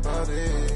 about it.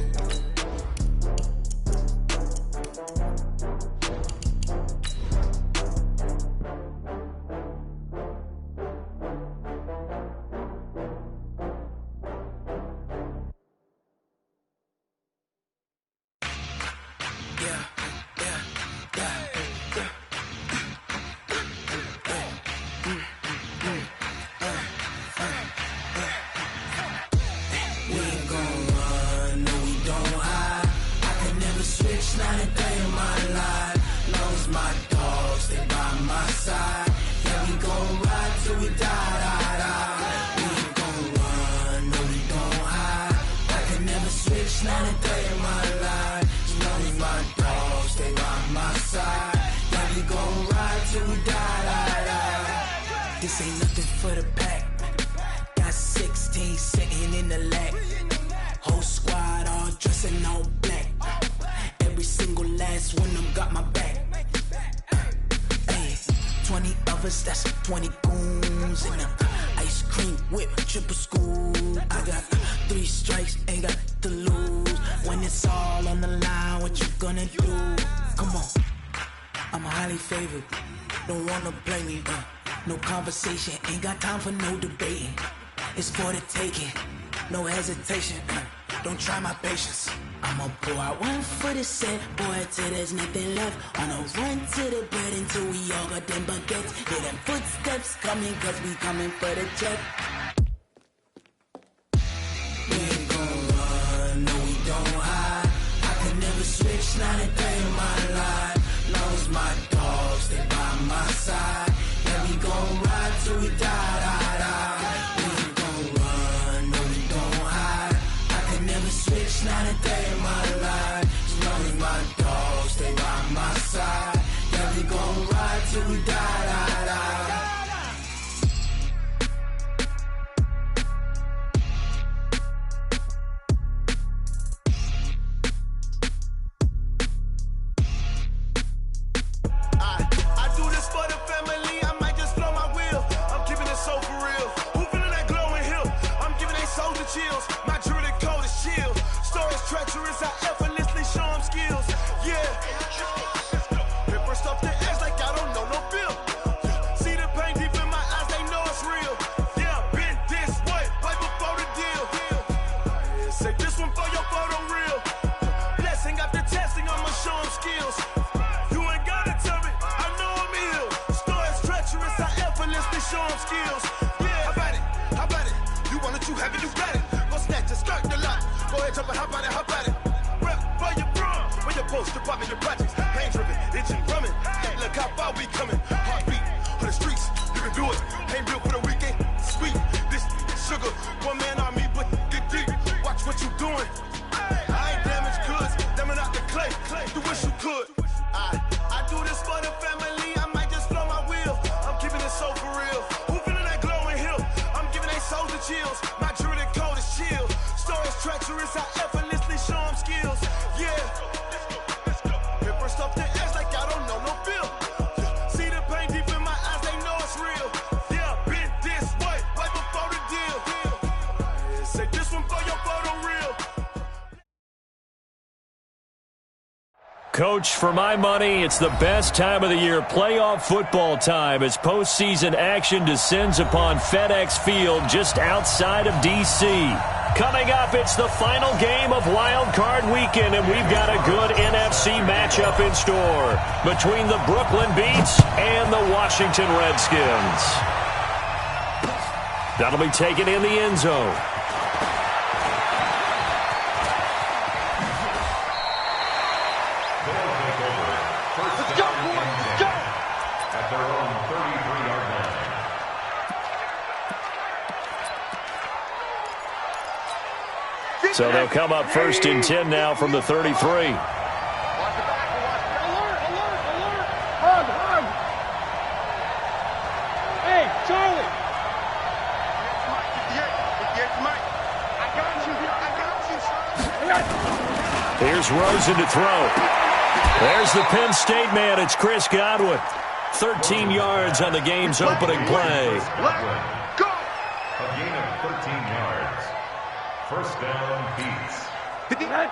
This ain't nothing for the pack. Got 16 sitting in the lag. Whole squad all dressing all black. Every single last one of them got my back. Hey, 20 of us, that's 20 goons in them. Ice cream whip, triple school. I got 3 strikes, ain't got to lose. When it's all on the line, what you gonna do? Come on, I'm highly favored. Don't wanna blame me, no conversation, ain't got time for no debating. It's for the taking, no hesitation. Don't try my patience. I'ma pour out one for the set, boy, till there's nothing left. On a run to the bread until we all got them baguettes. Hear them footsteps coming, cause we coming for the check. We ain't gon' run, no we don't hide. I could never switch, not a day in my life. Long as my dogs, they by my side. Yeah, we gon' ride till we die. We ain't gon' run, no we don't hide. I could never switch, not a day in my life. As long as my dogs, they by my side. Yeah, we gon' ride till we die. Chills. My jewelry code is chill. Stories treacherous, I effortlessly show them skills. Yeah. Paper stuff the edge like I don't know no bill. See the pain deep in my eyes, they know it's real. Yeah, been this way, right before the deal. Say this one for your photo real. Blessing after testing, I'ma show them skills. You ain't gotta tell me, I know I'm ill. Stories treacherous, I effortlessly show them skills. Yeah, how about it? You want it, you have it, you got it. Go snatch it, skirt the lot. Go ahead, jump it, how about it? Rep for your bro, for your post, department, your projects. Pain driven, itching, drumming. Look how far we coming. Heartbeat on the streets, you can do it. Ain't built for the weekend, sweet. This sugar, one man army, but get deep. Watch what you doing. I ain't damaged goods, damn it out the clay. You wish you could. I do this for the family, I might just blow my wheel. I'm keeping it so for real. Who feeling that glowing hill? I'm giving they souls the chills. My jewelry code is chill. Stories treacherous, I effortlessly show them skills. Yeah. Paper stuff the edge like I don't know no bill. See the pain deep in my eyes, they know it's real. Yeah, been this way, right before the deal. Say this one for your photo real. Coach, for my money, it's the best time of the year, playoff football time, as postseason action descends upon FedEx Field just outside of D.C. Coming up, it's the final game of Wild Card Weekend, and we've got a good NFC matchup in store between the Brooklyn Beats and the Washington Redskins. That'll be taken in the end zone. So they'll come up 1st and 10 now from the 33. Hey, Charlie. Here's Rosen to throw. There's the Penn State man. It's Chris Godwin. 13 yards on the game's opening play. A gain of 13 yards. First down, Beats. 50. And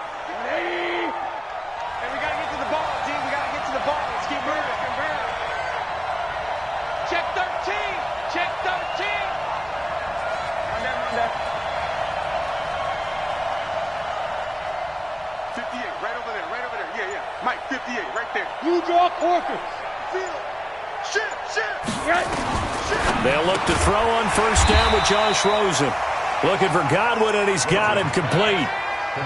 we got to get to the ball, G. We got to get to the ball. Let's keep moving. Check 13. Check 13. Run down. 58, right over there. Yeah. Mike, 58, right there. You draw Corker. Field. Shit. They'll look to throw on first down with Josh Rosen. Looking for Godwin, and he's got him complete.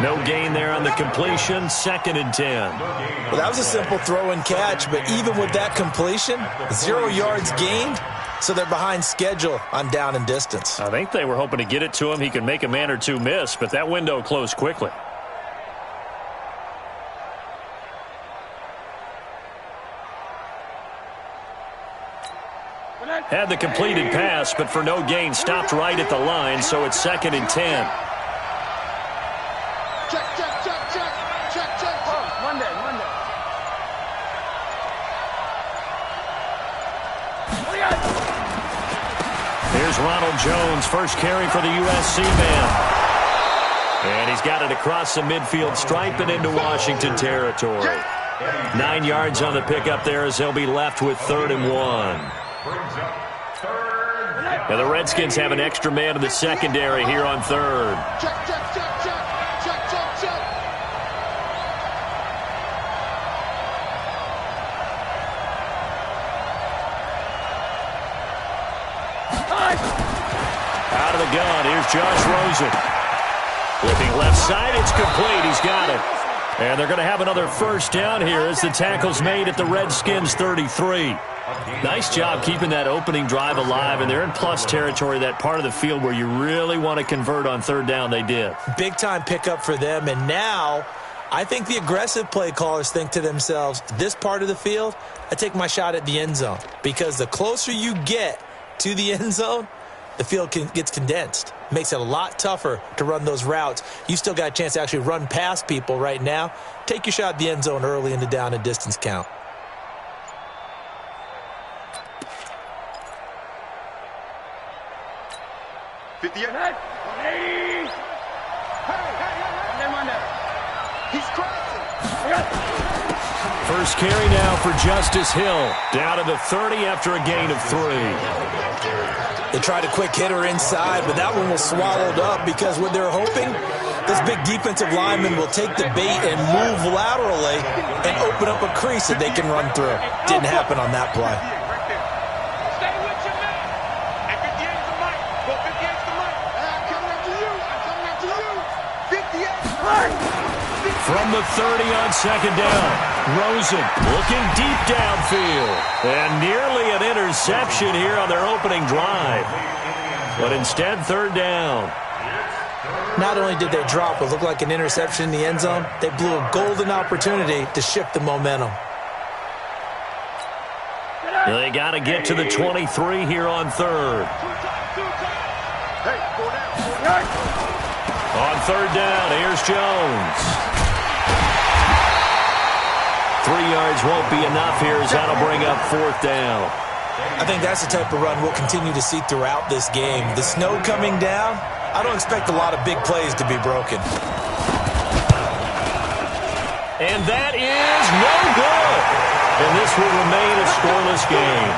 No gain there on the completion, 2nd and 10. Well, that was a simple throw and catch, but even with that completion, 0 yards gained, so they're behind schedule on down and distance. I think they were hoping to get it to him. He could make a man or two miss, but that window closed quickly. Had the completed pass, but for no gain, stopped right at the line, so it's 2nd and 10. Check. Monday. Here's Ronald Jones, first carry for the USC man. And he's got it across the midfield stripe and into Washington territory. 9 yards on the pickup there as they'll be left with 3rd and 1. Now the Redskins have an extra man in the secondary here on 3rd. Check. Out of the gun, here's Josh Rosen. Looking left side, it's complete. He's got it. And they're going to have another first down here as the tackle's made at the Redskins' 33. Nice job keeping that opening drive alive, and they're in plus territory, that part of the field where you really want to convert on 3rd down. They did. Big-time pickup for them, and now I think the aggressive play callers think to themselves, this part of the field, I take my shot at the end zone, because the closer you get to the end zone, the field gets condensed. Makes it a lot tougher to run those routes. You still got a chance to actually run past people right now. Take your shot at the end zone early in the down and distance count. He's crossing. First carry now for Justice Hill. Down to the 30 after a gain of 3. They tried a quick hitter inside, but that one was swallowed up because what they're hoping, this big defensive lineman will take the bait and move laterally and open up a crease that they can run through. Didn't happen on that play. Stay with your man. And 58's the mic. Go 58's the mic. I'm coming after you. 58. From the 30 on 2nd down. Rosen looking deep downfield. And nearly an interception here on their opening drive. But instead, 3rd down. Not only did they drop what looked like an interception in the end zone, they blew a golden opportunity to shift the momentum. They got to get to the 23 here on 3rd. On 3rd down, here's Jones. 3 yards won't be enough here as that'll bring up 4th down. I think that's the type of run we'll continue to see throughout this game. The snow coming down, I don't expect a lot of big plays to be broken. And that is no good. And this will remain a scoreless game.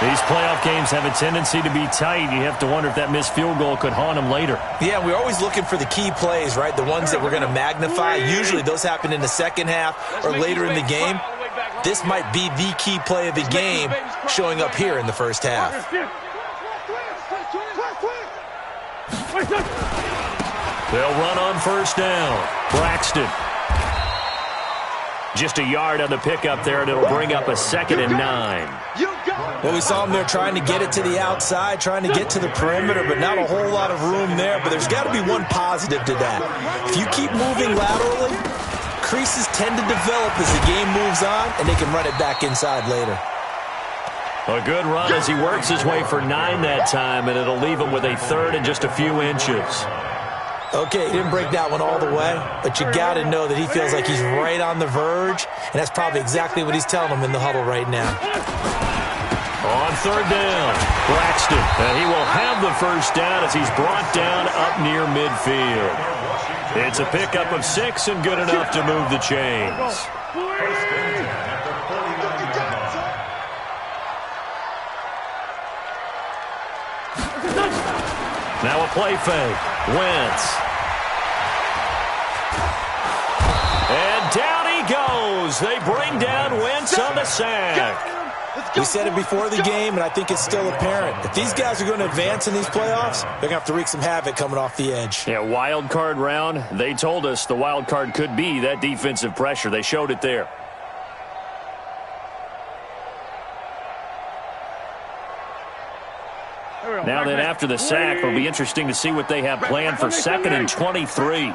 These playoff games have a tendency to be tight. You have to wonder if that missed field goal could haunt them later. Yeah, we're always looking for the key plays, right? The ones that we're going to magnify. Usually those happen in the second half or later in the game. This might be the key play of the game showing up here in the first half. They'll run on first down. Braxton. Just a yard on the pickup there, and it'll bring up a 2nd and 9. Well, we saw them there trying to get it to the outside, trying to get to the perimeter, but not a whole lot of room there. But there's got to be one positive to that. If you keep moving laterally, creases tend to develop as the game moves on, and they can run it back inside later. A good run as he works his way for 9 that time, and it'll leave him with a 3rd and just a few inches. Okay, he didn't break that one all the way, but you got to know that he feels like he's right on the verge, and that's probably exactly what he's telling them in the huddle right now. On third down, Braxton. And he will have the first down as he's brought down up near midfield. It's a pickup of 6 and good enough to move the chains. Now a play fake. Wentz. And down he goes. They bring down Wentz on the sack. We said it before the game, and I think it's still apparent. If these guys are going to advance in these playoffs, they're going to have to wreak some havoc coming off the edge. Yeah, wild card round. They told us the wild card could be that defensive pressure. They showed it there. Now then, after the sack, it'll be interesting to see what they have planned for 2nd and 23.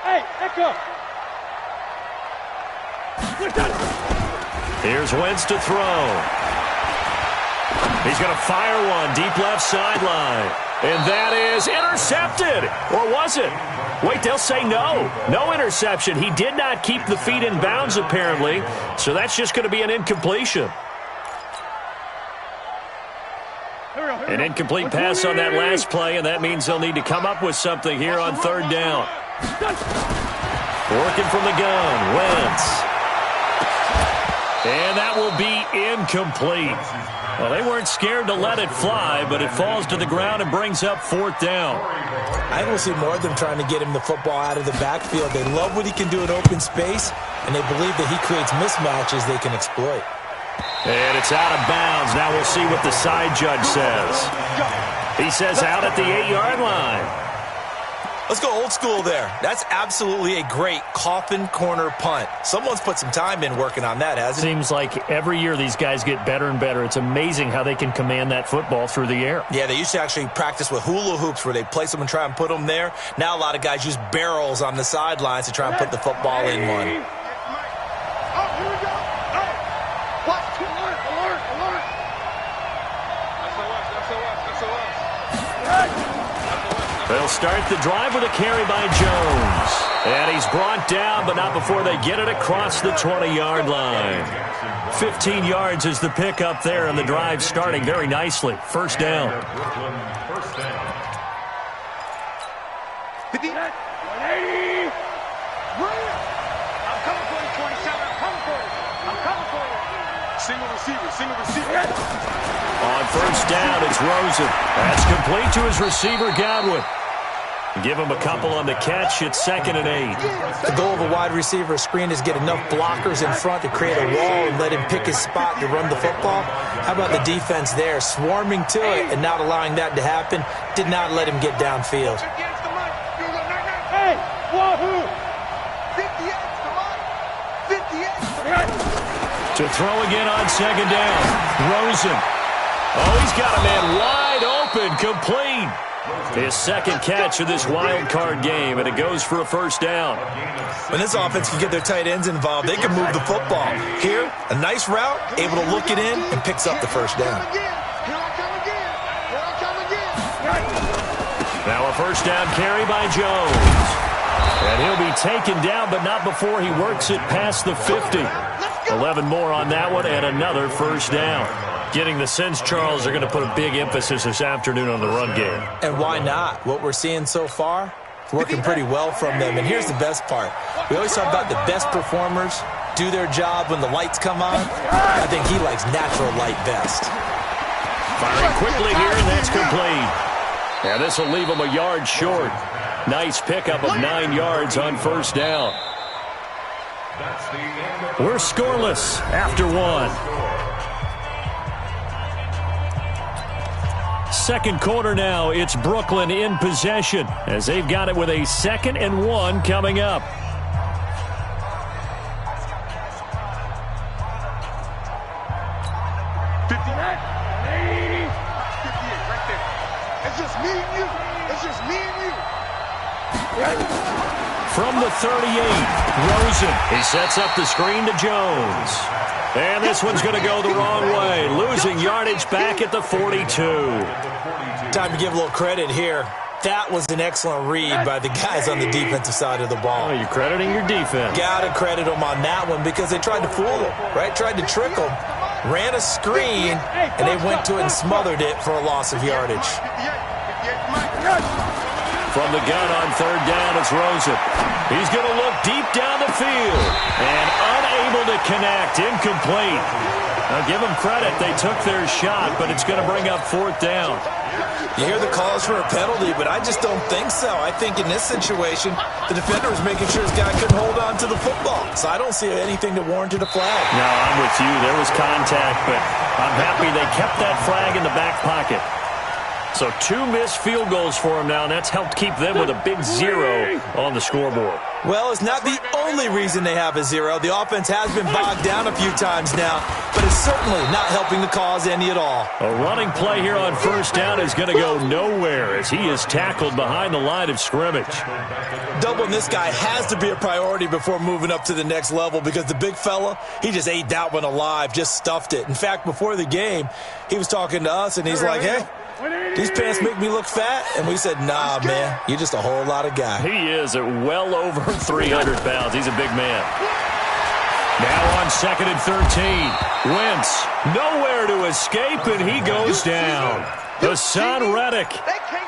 Hey, echo. Here's Wentz to throw. He's going to fire one deep left sideline. And that is intercepted. Or was it? Wait, they'll say no. No interception. He did not keep the feet in bounds, apparently. So that's just going to be an incompletion. An incomplete pass on that last play, and that means they'll need to come up with something here on third down. Working from the gun, Wentz. And that will be incomplete. Well, they weren't scared to let it fly, but it falls to the ground and brings up 4th down. I think we'll see more of them trying to get him the football out of the backfield. They love what he can do in open space, and they believe that he creates mismatches they can exploit. And it's out of bounds. Now we'll see what the side judge says. He says out at the 8-yard line. Let's go old school there. That's absolutely a great coffin corner punt. Someone's put some time in working on that, hasn't it? Seems like every year these guys get better and better. It's amazing how they can command that football through the air. Yeah, they used to actually practice with hula hoops where they place them and try and put them there. Now a lot of guys use barrels on the sidelines to try and put the football in one. Oh, here we go. Oh. Watch. Alert. SOS. They'll start the drive with a carry by Jones. And he's brought down, but not before they get it across the 20-yard line. 15 yards is the pickup there, and the drive starting very nicely. First down. 50. 180. I'm coming for you, 27. I'm coming for you. Single receiver. On first down, it's Rosen. That's complete to his receiver, Godwin. Give him a couple on the catch. It's 2nd and 8. The goal of a wide receiver screen is get enough blockers in front to create a wall and let him pick his spot to run the football. How about the defense there, swarming to it and not allowing that to happen? Did not let him get downfield. Hey, wahoo! 58, come on. 58. To throw again on 2nd down. Rosen. Oh, he's got a man wide open, complete. His 2nd catch of this wild card game, and it goes for a first down. When this offense can get their tight ends involved, they can move the football. Here, a nice route, able to look it in, and picks up the first down. Now a first down carry by Jones. And he'll be taken down, but not before he works it past the 50. 11 more on that one, and another first down. Getting the sense, Charles, are going to put a big emphasis this afternoon on the run game. And why not? What we're seeing so far, it's working pretty well from them. And here's the best part. We always talk about the best performers do their job when the lights come on. I think he likes natural light best. Firing quickly here, and that's complete. And this will leave him a yard short. Nice pickup of 9 yards on first down. We're scoreless after 1. Second quarter now, it's Brooklyn in possession as they've got it with a 2nd and 1 coming up. From the 38, Rosen. He sets up the screen to Jones. And this one's going to go the wrong way, losing yardage back at the 42. Time to give a little credit here. That was an excellent read by the guys on the defensive side of the ball. Oh, you're crediting your defense. Got to credit them on that one because they tried to fool him, right? Tried to trick him. ran a screen, and they went to it and smothered it for a loss of yardage. From the gun on third down, it's Rosen. He's going to look deep down the field and unable to connect. Incomplete. Now, give them credit. They took their shot, but it's going to bring up fourth down. You hear the calls for a penalty, but I just don't think so. I think in this situation, the defender was making sure his guy couldn't hold on to the football. So I don't see anything that warranted a flag. No, I'm with you. There was contact, but I'm happy they kept that flag in the back pocket. So 2 missed field goals for him now, and that's helped keep them with a big 0 on the scoreboard. Well, it's not the only reason they have a 0. The offense has been bogged down a few times now, but it's certainly not helping the cause any at all. A running play here on first down is going to go nowhere as he is tackled behind the line of scrimmage. Doubling this guy has to be a priority before moving up to the next level because the big fella, he just ate that one alive, just stuffed it. In fact, before the game, he was talking to us, and he's like, hey, these pants make me look fat? And we said, nah, man, you're just a whole lot of guy. He is at well over 300 pounds. He's a big man. Now on second and 13. Wentz, nowhere to escape, and he goes down. Hassan Reddick.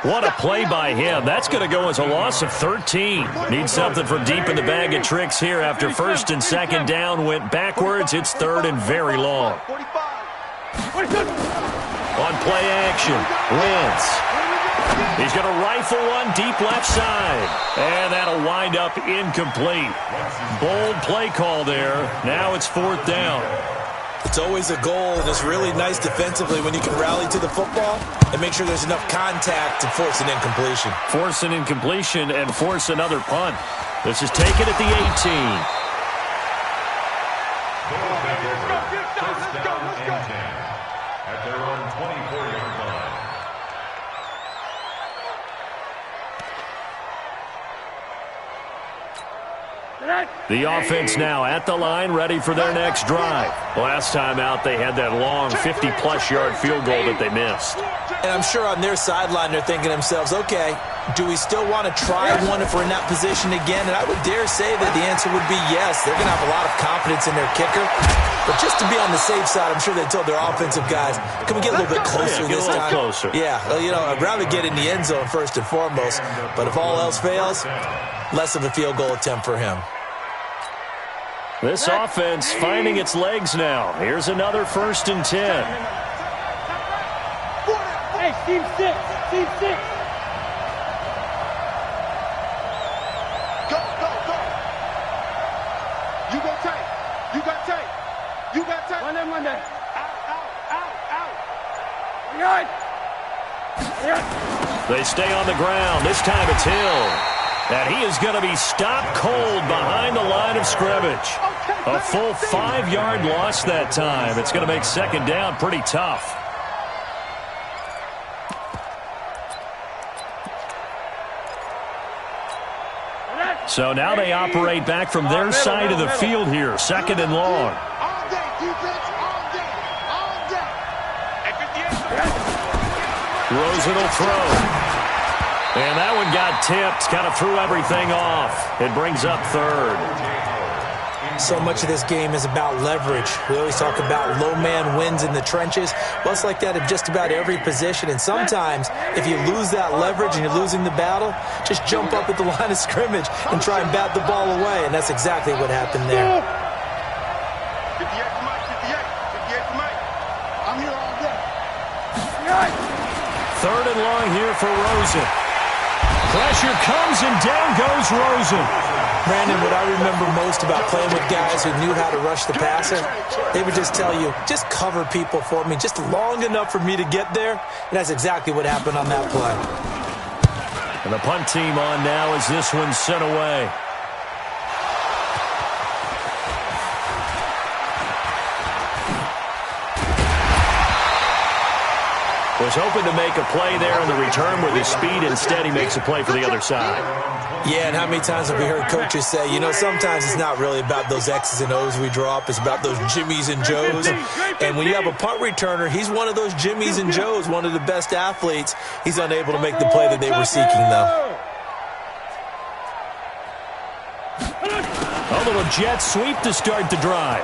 What a play by him. That's going to go as a loss of 13. Need something from deep in the bag of tricks here after first and second down went backwards. It's third and very long. On play action, Wentz. He's going to rifle one deep left side. And that'll wind up incomplete. Bold play call there. Now it's fourth down. It's always a goal, and it's really nice defensively when you can rally to the football and make sure there's enough contact to force an incompletion. Force an incompletion and force another punt. This is taken at the 18. The offense now at the line, ready for their next drive. Last time out, they had that long 50-plus yard field goal that they missed. And I'm sure on their sideline, they're thinking to themselves, okay, do we still want to try one if we're in that position again? And I would dare say that the answer would be yes. They're going to have a lot of confidence in their kicker. But just to be on the safe side, I'm sure they told their offensive guys, can we get a little bit closer this time? Closer. Yeah, well, you know, I'd rather get in the end zone first and foremost. But if all else fails, less of a field goal attempt for him. This offense finding its legs now. Here's another 1st and 10. Hey, team 6. Team 6. Go, go, go. You go tight. You got tight. You got tight. One day. Out. They stay on the ground. This time it's Hill. And he is going to be stopped cold behind the line of scrimmage. A full 5-yard loss that time. It's going to make second down pretty tough. So now they operate back from their side of the field here. Second and long. All day, defense. All day. All day. Rosen will throw. And that one got tipped, kind of threw everything off. It brings up third. So much of this game is about leverage. We always talk about low man wins in the trenches. Well, it's like that in just about every position. And sometimes, if you lose that leverage and you're losing the battle, just jump up at the line of scrimmage and try and bat the ball away. And that's exactly what happened there. 58 to Mike, 58 to Mike. I'm here all day. Third and long here for Rosen. Pressure comes, and down goes Rosen. Brandon, what I remember most about playing with guys who knew how to rush the passer, they would just tell you, just cover people for me, just long enough for me to get there. And that's exactly what happened on that play. And the punt team on now as this one's sent away. Was hoping to make a play there on the return with his speed. Instead, he makes a play for the other side. Yeah, and how many times have we heard coaches say, you know, sometimes it's not really about those X's and O's we draw up. It's about those Jimmies and Joes. And when you have a punt returner, he's one of those Jimmies and Joes, one of the best athletes. He's unable to make the play that they were seeking, though. A little jet sweep to start the drive.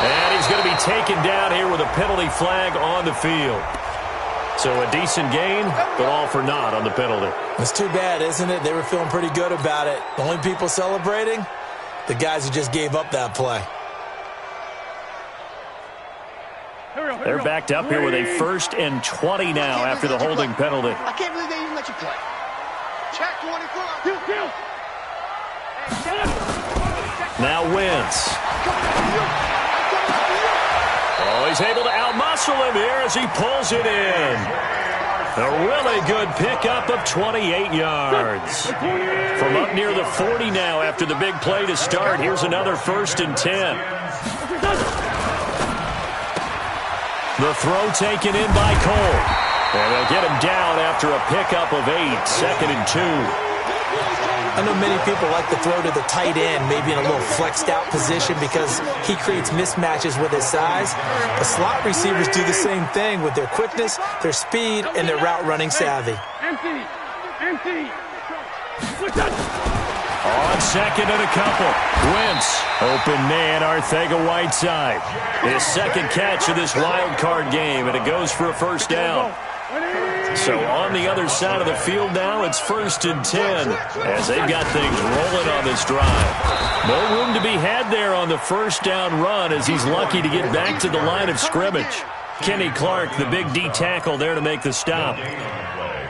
And he's going to be taken down here with a penalty flag on the field. So a decent gain, but all for naught on the penalty. It's too bad, isn't it? They were feeling pretty good about it. The only people celebrating, the guys who just gave up that play. They're backed up here with a 1st and 20 now after the holding penalty. I can't believe they even let you play. Check 24. Now Wentz. Oh, he's able to outmuscle him here as he pulls it in. A really good pickup of 28 yards. From up near the 40 now after the big play to start. Here's another 1st and 10. The throw taken in by Cole. And they'll get him down after a pickup of 8. 2nd and 2. I know many people like to throw to the tight end, maybe in a little flexed out position because he creates mismatches with his size. But slot receivers do the same thing with their quickness, their speed, and their route running savvy. Empty. On 2nd and a couple. Wentz, open man, Arcega-Whiteside. His 2nd catch of this wild card game, and it goes for a 1st down. So on the other side of the field now, it's 1st and 10 as they've got things rolling on this drive. No room to be had there on the 1st down run as he's lucky to get back to the line of scrimmage. Kenny Clark, the big D tackle there to make the stop.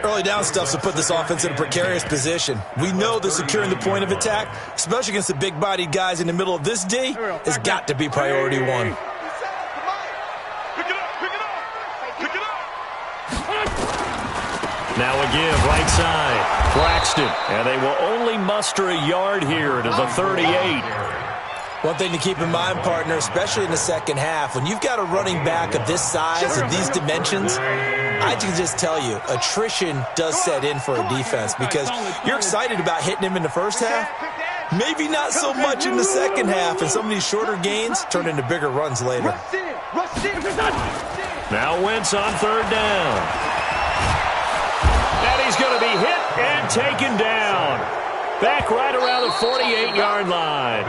Early down stuff's to put this offense in a precarious position. We know that securing the point of attack, especially against the big-bodied guys in the middle of this D, has got to be priority one. Now a give, right side. Braxton. And they will only muster a yard here to the 38. One thing to keep in mind, partner, especially in the second half, when you've got a running back of this size, of these dimensions, I can just tell you, attrition does set in for a defense because you're excited about hitting him in the first half. Maybe not so much in the second half, and some of these shorter gains turn into bigger runs later. Now Wentz on 3rd down. And he's going to be hit and taken down. Back right around the 48-yard line.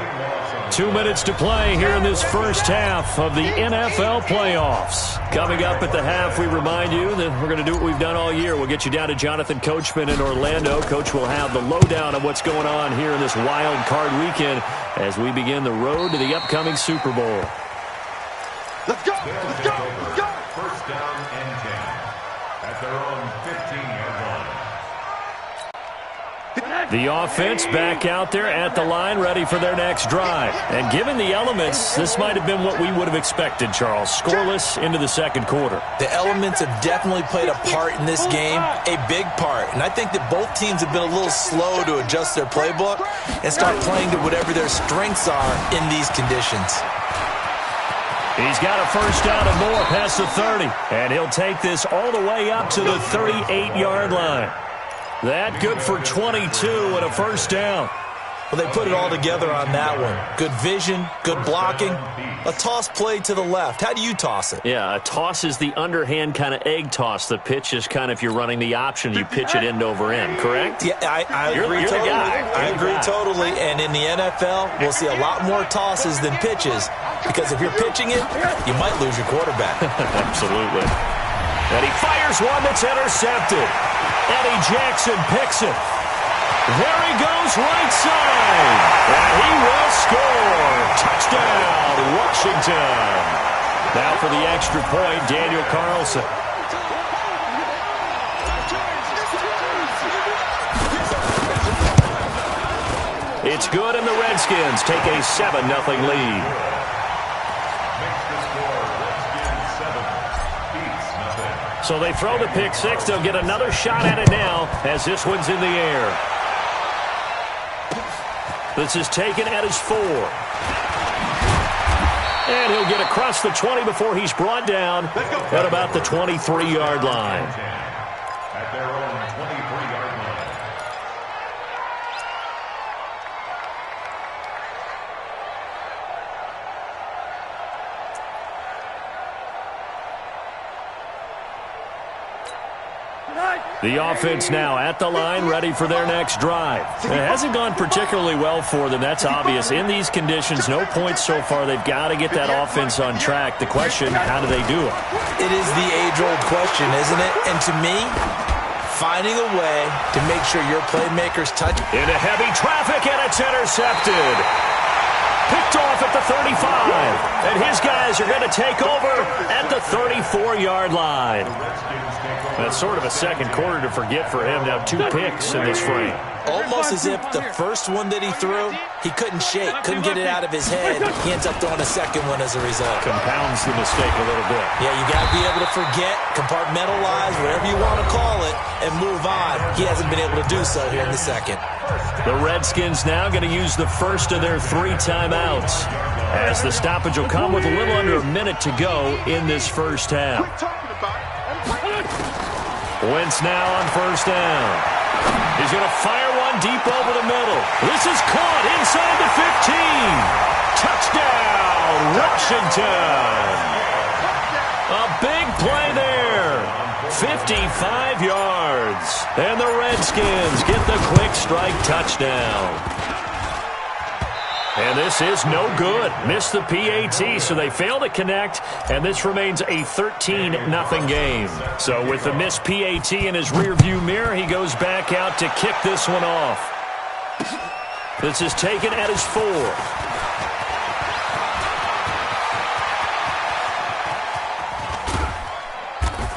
2 minutes to play here in this first half of the NFL playoffs. Coming up at the half, we remind you that we're going to do what we've done all year. We'll get you down to Jonathan Coachman in Orlando. Coach will have the lowdown of what's going on here in this wild card weekend as we begin the road to the upcoming Super Bowl. Let's go! Let's go! Let's go! 1st down and 10 at their own 15-yard line. The offense back out there at the line, ready for their next drive. And given the elements, this might have been what we would have expected, Charles. Scoreless into the 2nd quarter. The elements have definitely played a part in this game, a big part. And I think that both teams have been a little slow to adjust their playbook and start playing to whatever their strengths are in these conditions. He's got a 1st down and more past the 30. And he'll take this all the way up to the 38-yard line. That good for 22 and a 1st down. Well, they put it all together on that one. Good vision, good blocking. A toss play to the left. How do you toss it? Yeah, a toss is the underhand kind of egg toss. The pitch is kind of, if you're running the option, you pitch it end over end, correct? Yeah, I agree totally. I agree totally. And in the NFL, we'll see a lot more tosses than pitches because if you're pitching it, you might lose your quarterback. Absolutely. And he fires one that's intercepted. Eddie Jackson picks it. There he goes, right side. And he will score. Touchdown, Washington. Now for the extra point, Daniel Carlson. It's good, and the Redskins take a 7-0 lead. So they throw the pick six. They'll get another shot at it now as this one's in the air. This is taken at his 4. And he'll get across the 20 before he's brought down at about the 23-yard line. At their own 23-yard line. The offense now at the line, ready for their next drive. It hasn't gone particularly well for them. That's obvious. In these conditions, no points so far. They've got to get that offense on track. The question, how do they do it? It is the age-old question, isn't it? And to me, finding a way to make sure your playmakers touch. Into heavy traffic, and it's intercepted. Picked off at the 35. And his guys are going to take over at the 34-yard line. That's sort of a second quarter to forget for him. Now 2 picks in this frame. Almost as if the first one that he threw, he couldn't shake, couldn't get it out of his head. He ends up throwing a second one as a result. Compounds the mistake a little bit. Yeah, you got to be able to forget, compartmentalize, whatever you want to call it, and move on. He hasn't been able to do so here in the second. The Redskins now going to use the first of their 3 timeouts, as the stoppage will come with a little under a minute to go in this first half. Wentz now on first down. He's going to fire one deep over the middle. This is caught inside the 15. Touchdown, Washington. A big play there. 55 yards. And the Redskins get the quick strike touchdown. And this is no good. Missed the PAT, so they fail to connect, and this remains a 13-0 game. So with the missed PAT in his rearview mirror, he goes back out to kick this one off. This is taken at his 4.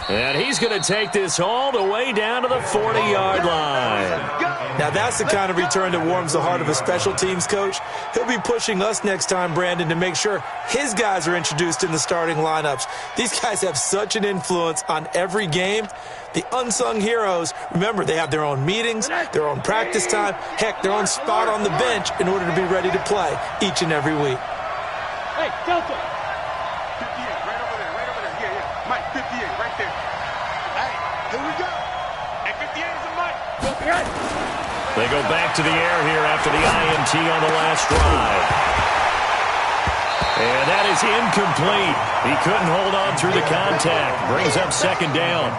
And he's going to take this all the way down to the 40-yard line. Now, that's the kind of return that warms the heart of a special teams coach. He'll be pushing us next time, Brandon, to make sure his guys are introduced in the starting lineups. These guys have such an influence on every game. The unsung heroes, remember, they have their own meetings, their own practice time, heck, their own spot on the bench in order to be ready to play each and every week. Hey, Delta. 58, right over there. Yeah. Mike, 58, right there. Hey, here we go. Hey, 58 is a Mike. They go back to the air here after the INT on the last drive. And that is incomplete. He couldn't hold on through the contact. Brings up second down.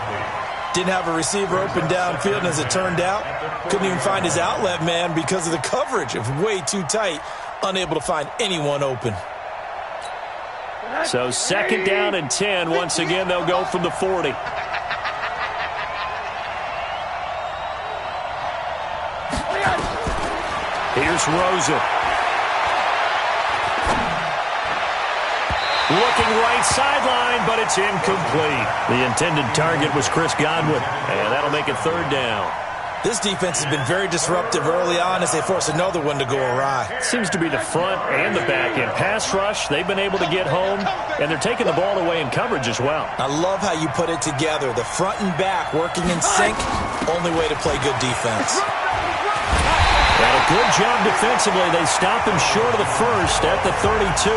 Didn't have a receiver open downfield, and as it turned out, couldn't even find his outlet man because of the coverage. It was way too tight, unable to find anyone open. So second down and 10. Once again, they'll go from the 40. Here's Rosen. Looking right sideline, but it's incomplete. The intended target was Chris Godwin, and that'll make it third down. This defense has been very disruptive early on as they force another one to go awry. Seems to be the front and the back end. Pass rush, they've been able to get home, and they're taking the ball away in coverage as well. I love how you put it together. The front and back working in sync, only way to play good defense. Got a good job defensively. They stop him short of the first at the 32.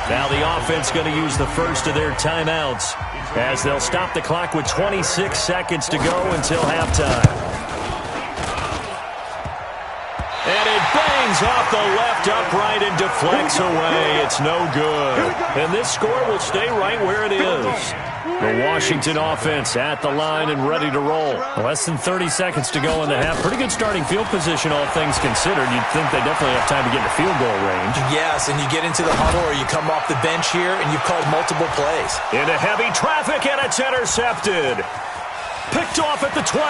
Now the offense going to use the first of their timeouts as they'll stop the clock with 26 seconds to go until halftime. And it bangs off the left upright and deflects away. It's no good. And this score will stay right where it is. The Washington offense at the line and ready to roll. Less than 30 seconds to go in the half. Pretty good starting field position, all things considered. You'd think they definitely have time to get in the field goal range. Yes, and you get into the huddle or you come off the bench here and you've called multiple plays. Into heavy traffic, and it's intercepted. Picked off at the 12.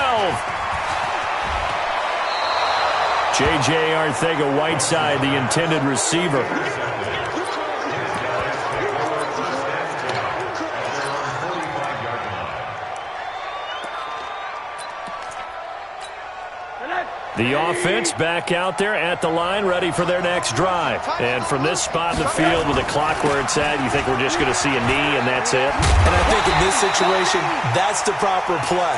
J.J. Arcega-Whiteside, the intended receiver. The offense back out there at the line, ready for their next drive. And from this spot in the field with the clock where it's at, you think we're just going to see a knee and that's it? And I think in this situation, that's the proper play.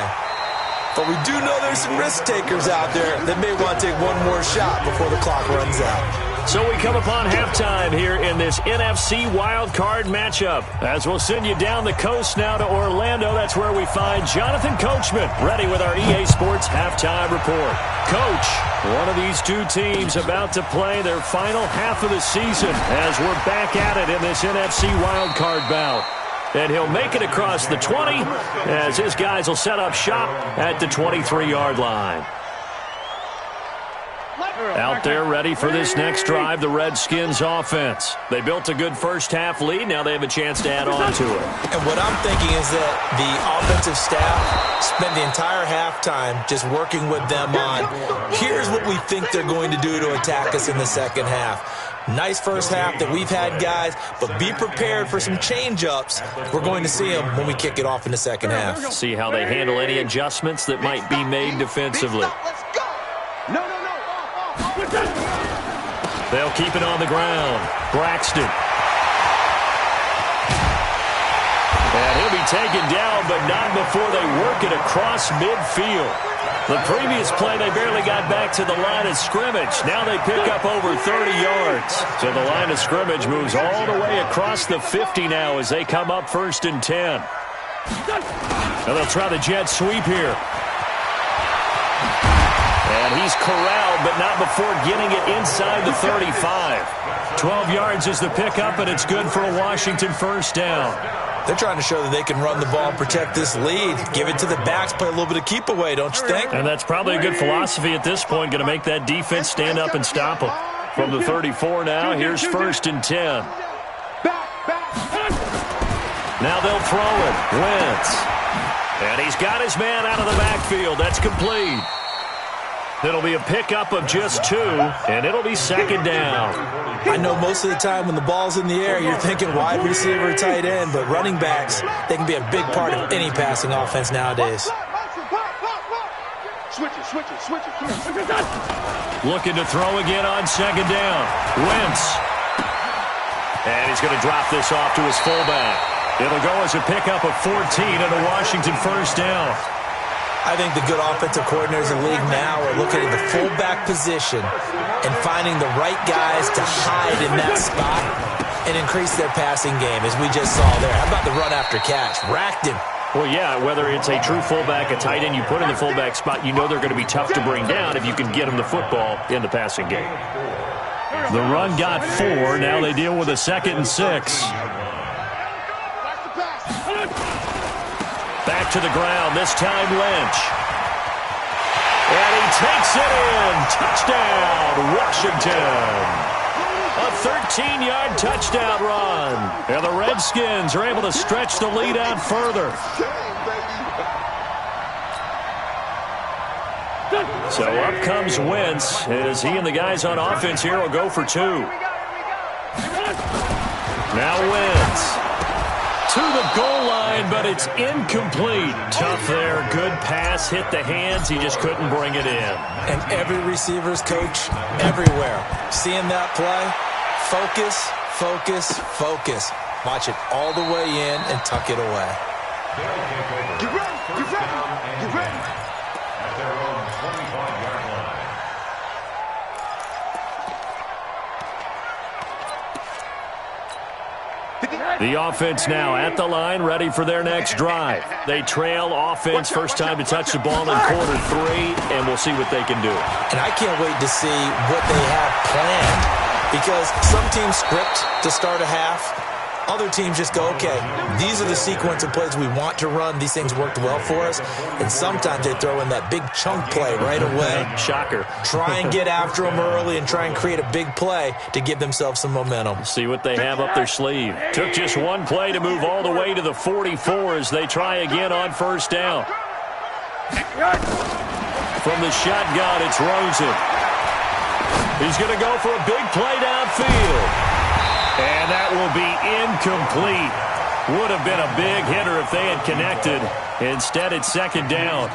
But we do know there's some risk takers out there that may want to take one more shot before the clock runs out. So we come upon halftime here in this NFC wildcard matchup. As we'll send you down the coast now to Orlando, that's where we find Jonathan Coachman, ready with our EA Sports halftime report. Coach, one of these two teams about to play their final half of the season as we're back at it in this NFC wildcard bout. And he'll make it across the 20 as his guys will set up shop at the 23-yard line. Out there ready for this next drive, the Redskins offense. They built a good first-half lead. Now they have a chance to add on to it. And what I'm thinking is that the offensive staff spent the entire halftime just working with them on, here's what we think they're going to do to attack us in the second half. Nice first half that we've had, guys, but be prepared for some change-ups. We're going to see them when we kick it off in the second half. See how they handle any adjustments that might be made defensively. They'll keep it on the ground. Braxton. And he'll be taken down, but not before they work it across midfield. The previous play, they barely got back to the line of scrimmage. Now they pick up over 30 yards. So the line of scrimmage moves all the way across the 50 now as they come up 1st and 10. Now they'll try the jet sweep here. And he's corralled, but not before getting it inside the 35. 12 yards is the pickup, and it's good for a Washington first down. They're trying to show that they can run the ball and protect this lead. Give it to the backs, play a little bit of keep away, don't you think? And that's probably a good philosophy at this point, going to make that defense stand up and stop them. From the 34 now, here's 1st and 10. Now they'll throw it. Wentz. And he's got his man out of the backfield. That's complete. It'll be a pickup of just 2, and it'll be 2nd down. I know most of the time when the ball's in the air, you're thinking wide receiver, tight end, but running backs, they can be a big part of any passing offense nowadays. Switch it. Looking to throw again on 2nd down. Wentz. And he's going to drop this off to his fullback. It'll go as a pickup of 14 and a Washington first down. I think the good offensive coordinators in the league now are looking at the fullback position and finding the right guys to hide in that spot and increase their passing game, as we just saw there. How about the run after catch? Racked him. Well, yeah, whether it's a true fullback, a tight end you put in the fullback spot, you know they're going to be tough to bring down if you can get them the football in the passing game. The run got 4. Now they deal with a 2nd and 6. Back to the ground, this time Lynch. And he takes it in. Touchdown, Washington. A 13-yard touchdown run. And the Redskins are able to stretch the lead out further. So up comes Wentz as he and the guys on offense here will go for 2. Now Wentz. To the goal line, but it's incomplete. Tough there. Good pass. Hit the hands. He just couldn't bring it in. And every receiver's coach everywhere. Seeing that play, focus, focus, focus. Watch it all the way in and tuck it away. Get ready. At their own 25-yard line. The offense now at the line, ready for their next drive. They trail offense, first time to touch the ball in quarter 3, and we'll see what they can do. And I can't wait to see what they have planned, because some teams script to start a half. Other teams just go, okay, these are the sequence of plays we want to run. These things worked well for us. And sometimes they throw in that big chunk play right away. Shocker. Try and get after them early and try and create a big play to give themselves some momentum. See what they have up their sleeve. Took just one play to move all the way to the 44 as they try again on first down. From the shotgun, it's Rosen. He's going to go for a big play downfield. And that will be incomplete. Would have been a big hitter if they had connected. Instead, it's 2nd down.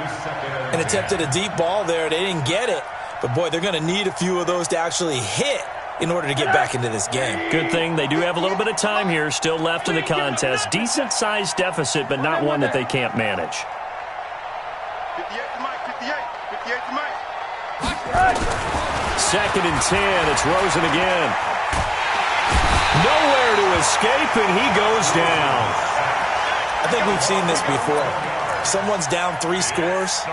And attempted a deep ball there. They didn't get it. But, boy, they're going to need a few of those to actually hit in order to get back into this game. Good thing they do have a little bit of time here still left in the contest. Decent-sized deficit, but not one that they can't manage. 58 to Mike. 58 to Mike. 2nd and 10. It's Rosen again. Nowhere to escape, and he goes down. I think we've seen this before. Someone's down 3 scores.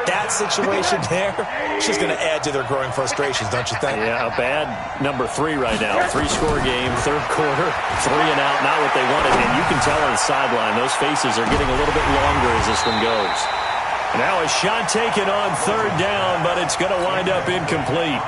that situation there, it's just going to add to their growing frustrations, don't you think? Yeah, a bad number 3 right now. 3-score game, third quarter, 3 and out, not what they wanted. And you can tell on the sideline, those faces are getting a little bit longer as this one goes. Now a shot taken on third down, but it's going to wind up incomplete.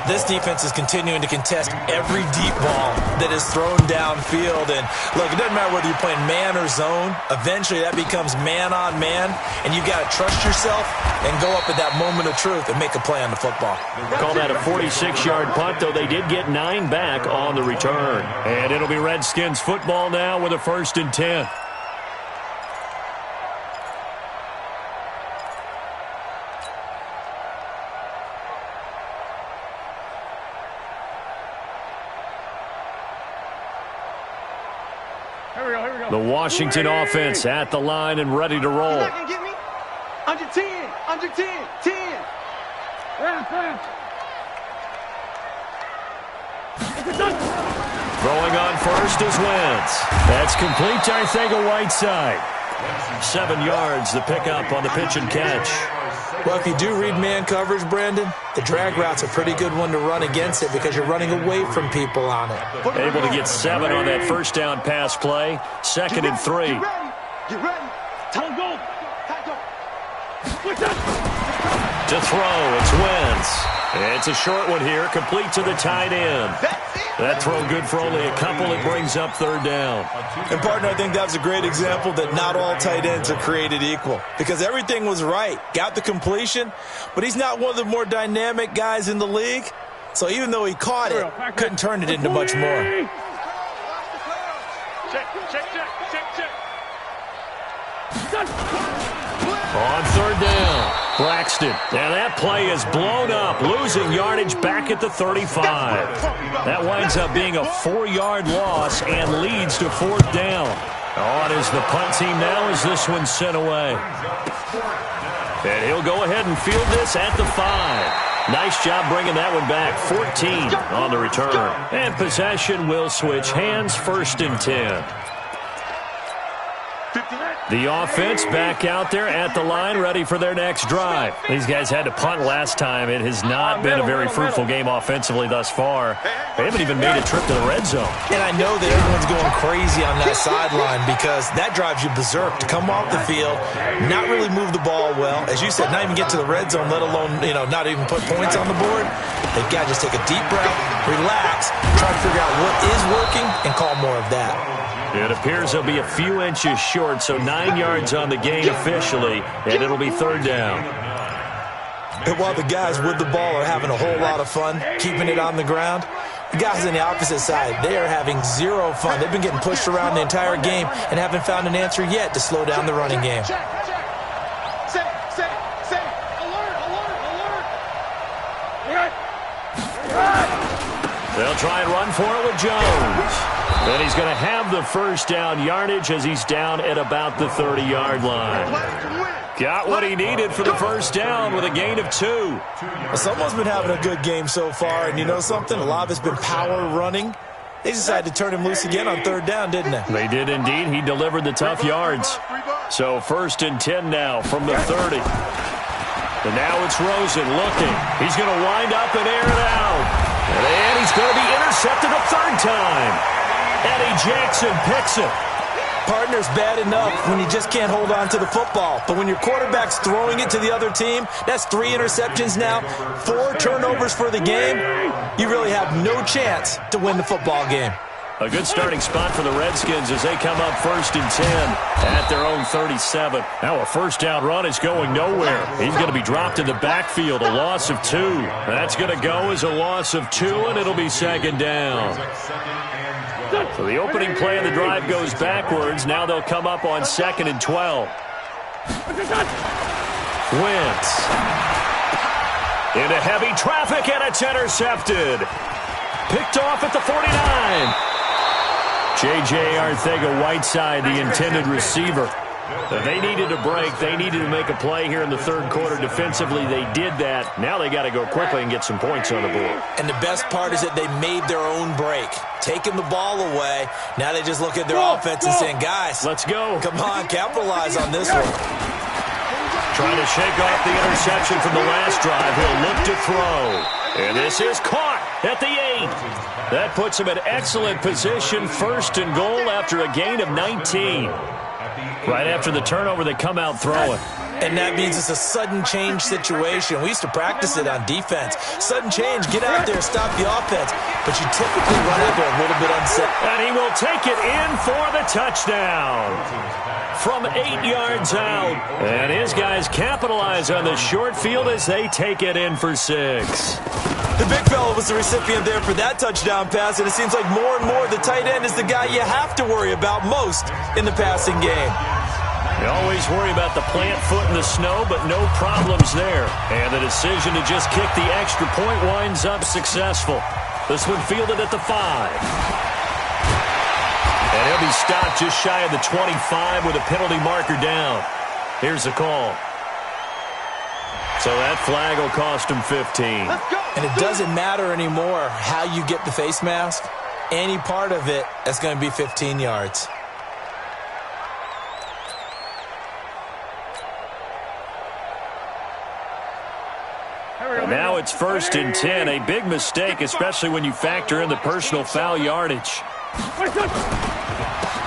This defense is continuing to contest every deep ball that is thrown downfield. And, look, it doesn't matter whether you're playing man or zone. Eventually that becomes man-on-man, and you've got to trust yourself and go up at that moment of truth and make a play on the football. Call that a 46-yard punt, though they did get 9 back on the return. And it'll be Redskins football now with a 1st and 10. The Washington offense at the line and ready to roll. You're not gonna get me? Under 10, under 10, 10. Throwing on first is Wentz. That's complete to Arcega-Whiteside. 7 yards, the pickup on the pitch and catch. Well, if you do read man coverage, Brandon, the drag route's a pretty good one to run against it because you're running away from people on it. Able to get 7 on that first down pass play. 2nd and 3. Get ready. Time go. To throw, it's Wentz. It's a short one here, complete to the tight end. That throw good for only a couple. It brings up 3rd down. And, partner, I think that was a great example that not all tight ends are created equal because everything was right. Got the completion, but he's not one of the more dynamic guys in the league. So even though he caught it, couldn't turn it into much more. On 3rd down, Braxton. Now that play is blown up, losing yardage back at the 35. That winds up being a 4-yard loss and leads to 4th down. On is the punt team now as this one's sent away. And he'll go ahead and field this at the 5. Nice job bringing that one back. 14 on the return. And possession will switch hands, 1st and 10. The offense back out there at the line, ready for their next drive. These guys had to punt last time. It has not been a very fruitful game offensively thus far. They haven't even made a trip to the red zone. And I know that everyone's going crazy on that sideline because that drives you berserk to come off the field, not really move the ball well. As you said, not even get to the red zone, let alone, not even put points on the board. They've got to just take a deep breath, relax, try to figure out what is working, and call more of that. It appears they'll be a few inches short, so 9 yards on the gain officially, and it'll be 3rd down. And while the guys with the ball are having a whole lot of fun keeping it on the ground, the guys on the opposite side, they are having zero fun. They've been getting pushed around the entire game and haven't found an answer yet to slow down the running game. They'll try and run for it with Jones. And he's going to have the 1st down yardage as he's down at about the 30-yard line. Got what he needed for the 1st down with a gain of 2. Well, someone's been having a good game so far, and you know something? A lot of it's been power running. They decided to turn him loose again on 3rd down, didn't they? They did indeed. He delivered the tough yards. So 1st and 10 now from the 30. And now it's Rosen looking. He's going to wind up and air it out. And he's going to be intercepted a 3rd time. Eddie Jackson picks it. Partner's bad enough when you just can't hold on to the football. But when your quarterback's throwing it to the other team, that's 3 interceptions now, 4 turnovers for the game. You really have no chance to win the football game. A good starting spot for the Redskins as they come up 1st and 10 at their own 37. Now a 1st down run is going nowhere. He's going to be dropped in the backfield, a loss of 2. That's going to go as a loss of 2, and it'll be 2nd down. So the opening play of the drive goes backwards. Now they'll come up on 2nd and 12. Wentz. Into heavy traffic, and it's intercepted. Picked off at the 49. J.J. Arcega-Whiteside, the intended receiver. They needed a break. They needed to make a play here in the 3rd quarter defensively. They did that. Now they got to go quickly and get some points on the board. And the best part is that they made their own break. Taking the ball away. Now they just look at their offense and saying, guys, let's go. Come on, capitalize on this one. Trying to shake off the interception from the last drive. He'll look to throw. And this is caught at the 8. That puts him in excellent position, 1st and goal after a gain of 19. Right after the turnover, they come out throwing. And that means it's a sudden change situation. We used to practice it on defense. Sudden change, get out there, stop the offense. But you typically run out there a little bit unset. And he will take it in for the touchdown. From 8 yards out. And his guys capitalize on the short field as they take it in for 6. The big fella was the recipient there for that touchdown pass, and it seems like more and more the tight end is the guy you have to worry about most in the passing game. You always worry about the plant foot in the snow, but no problems there. And the decision to just kick the extra point winds up successful. This one fielded at the 5. And he'll be stopped just shy of the 25 with a penalty marker down. Here's the call. So that flag will cost him 15. And it doesn't matter anymore how you get the face mask. Any part of it is going to be 15 yards. Now it's 1st and 10. A big mistake, especially when you factor in the personal foul yardage.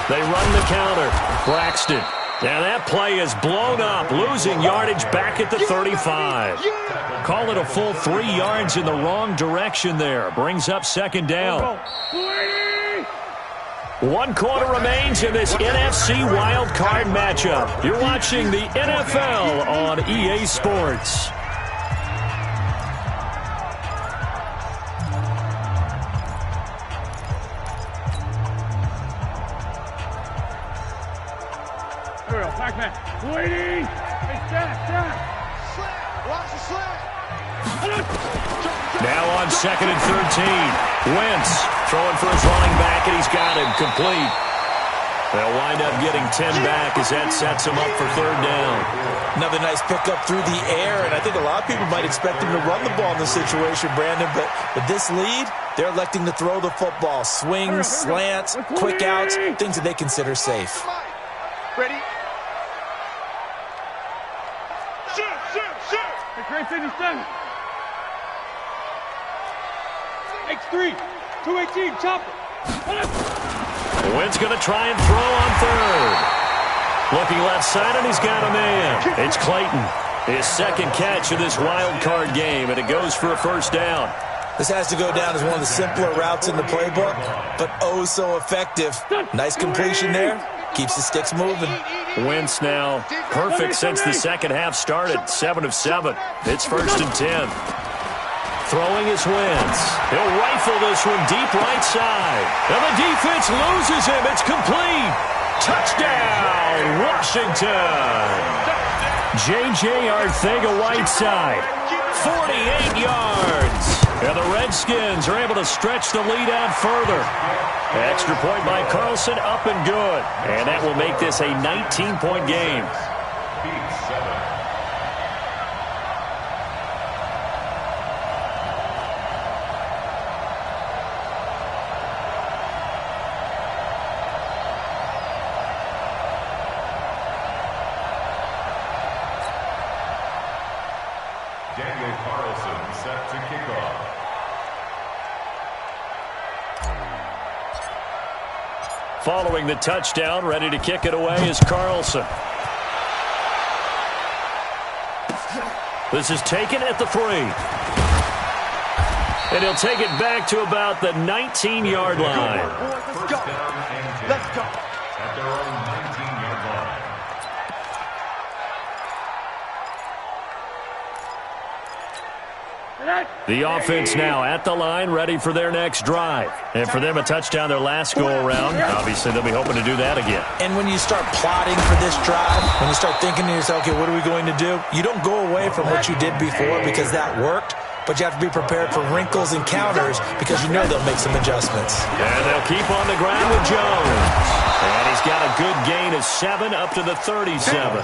They run the counter. Braxton. Now that play is blown up, losing yardage back at the 35. Call it a full 3 yards in the wrong direction there. Brings up 2nd down. 1 quarter remains in this NFC Wild Card matchup. You're watching the NFL on EA Sports. Waiting! Hey, Jack! Watch the slant! Now on 2nd and 13. Wentz throwing for his running back, and he's got him complete. They'll wind up getting 10 back as that sets him up for 3rd down. Another nice pickup through the air, and I think a lot of people might expect him to run the ball in this situation, Brandon, but with this lead, they're electing to throw the football. Swings, slants, quick outs, things that they consider safe. Ready? Great 57. X3, 218, chopper. Wentz going to try and throw on 3rd. Looking left side, and he's got a man. It's Clayton. His 2nd catch of this wild card game, and it goes for a 1st down. This has to go down as one of the simpler routes in the playbook, but oh so effective. Nice completion there. Keeps the sticks moving. Wentz now perfect since the second half started. 7 of 7. It's 1st and 10. Throwing is Wentz. He'll rifle this one deep right side. And the defense loses him. It's complete. Touchdown, Washington. J.J. Arcega-Whiteside. 48 yards. And the Redskins are able to stretch the lead out further. Extra point by Carlson, up and good. And that will make this a 19-point game. Daniel Carlson set to kick off. Following the touchdown, ready to kick it away is Carlson. This is taken at the 3. And he'll take it back to about the 19-yard line. Let's go. Let's go. At their own 19-yard line. The offense now at the line, ready for their next drive. And for them, a touchdown their last go-around. Obviously, they'll be hoping to do that again. And when you start plotting for this drive, when you start thinking to yourself, okay, what are we going to do? You don't go away from what you did before because that worked, but you have to be prepared for wrinkles and counters because you know they'll make some adjustments. And they'll keep on the ground with Jones. And he's got a good gain of 7 up to the 37.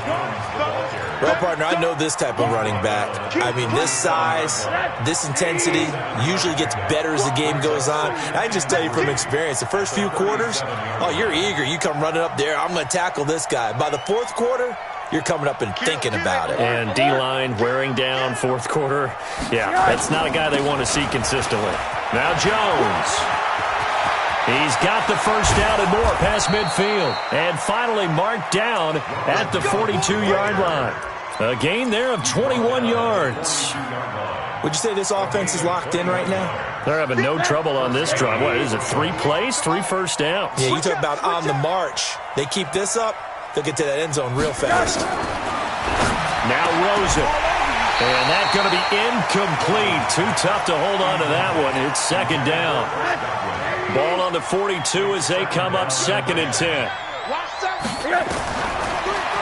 Well, partner, I know this type of running back. I mean, this size, this intensity usually gets better as the game goes on. I just tell you from experience, the first few quarters, oh, you're eager. You come running up there, I'm going to tackle this guy. By the fourth quarter, you're coming up and thinking about it. And D-line wearing down fourth quarter. Yeah, that's not a guy they want to see consistently. Now Jones. He's got the first down and more past midfield. And finally marked down at the 42-yard line. A gain there of 21 yards. Would you say this offense is locked in right now? They're having no trouble on this drive. What is it, 3 plays, 3 first downs? Yeah, you talk about on the march. They keep this up, they'll get to that end zone real fast. Now Rosen. And that's going to be incomplete. Too tough to hold on to that one. It's second down. Ball on the 42 as they come up 2nd and 10.